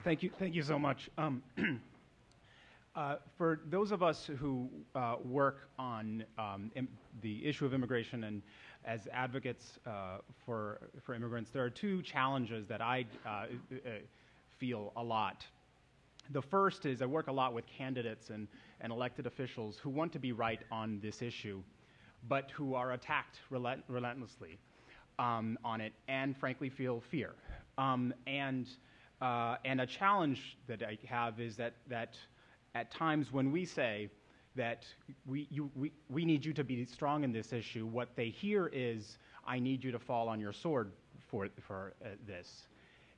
Thank you so much. For those of us who work on the issue of immigration and as advocates for immigrants, there are two challenges that I feel a lot. The first is I work a lot with candidates and elected officials who want to be right on this issue, but who are attacked relentlessly on it and frankly feel fear. And a challenge that I have is that at times when we say that we need you to be strong in this issue, what they hear is, I need you to fall on your sword for this.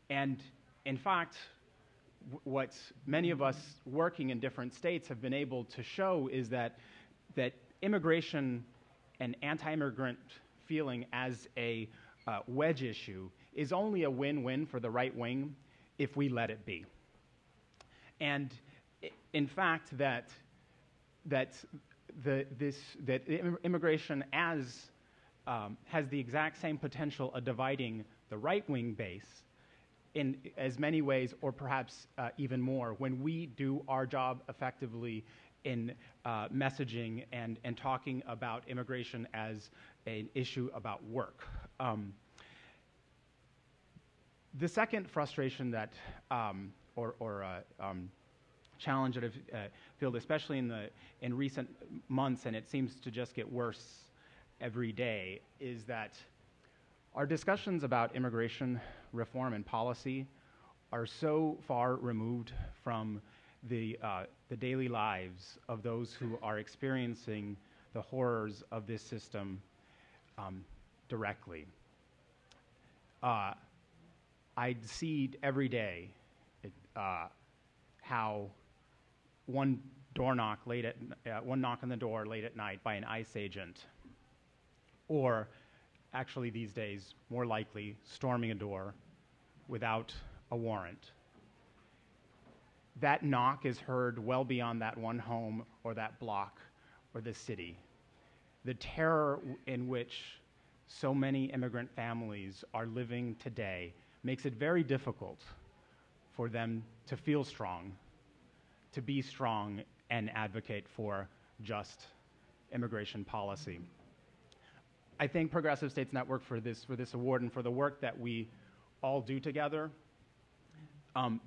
And in fact, what many of us working in different states have been able to show is that immigration and anti-immigrant feeling as a wedge issue is only a win-win for the right wing if we let it be. And in fact, that immigration has the exact same potential of dividing the right-wing base in as many ways, or perhaps even more, when we do our job effectively in messaging and talking about immigration as an issue about work. The second frustration that, challenge that I've felt, especially in recent months, and it seems to just get worse every day, is that our discussions about immigration reform and policy are so far removed from the daily lives of those who are experiencing the horrors of this system directly. I see every day how one knock on the door late at night by an ICE agent, or actually these days, more likely, storming a door without a warrant. That knock is heard well beyond that one home or that block or the city. The terror in which so many immigrant families are living today makes it very difficult for them to feel strong, to be strong and advocate for just immigration policy. I thank Progressive States Network for this award and for the work that we all do together,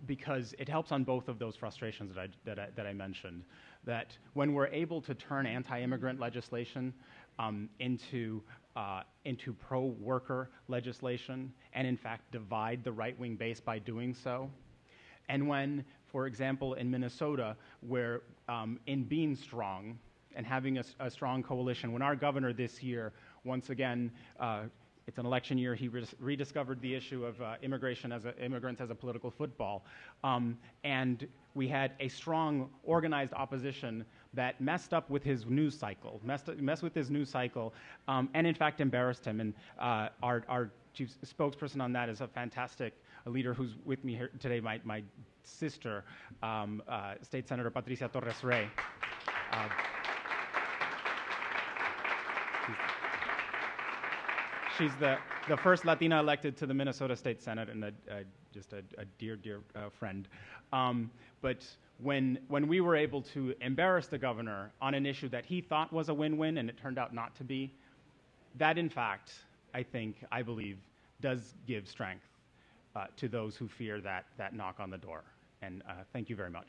because it helps on both of those frustrations that I mentioned. That when we're able to turn anti-immigrant legislation into pro-worker legislation, and in fact divide the right-wing base by doing so, and when, for example, in Minnesota, where in being strong and having a strong coalition, when our governor this year, once again, it's an election year, he rediscovered the issue of immigrants as a political football. And we had a strong, organized opposition that messed up with his news cycle, messed with his news cycle, and in fact embarrassed him. And our chief spokesperson on that is a fantastic leader who's with me here today, my sister, State Senator Patricia Torres-Rey. She's the first Latina elected to the Minnesota State Senate, and just a dear friend. But when we were able to embarrass the governor on an issue that he thought was a win-win and it turned out not to be, that in fact, I believe, does give strength to those who fear that knock on the door. And thank you very much.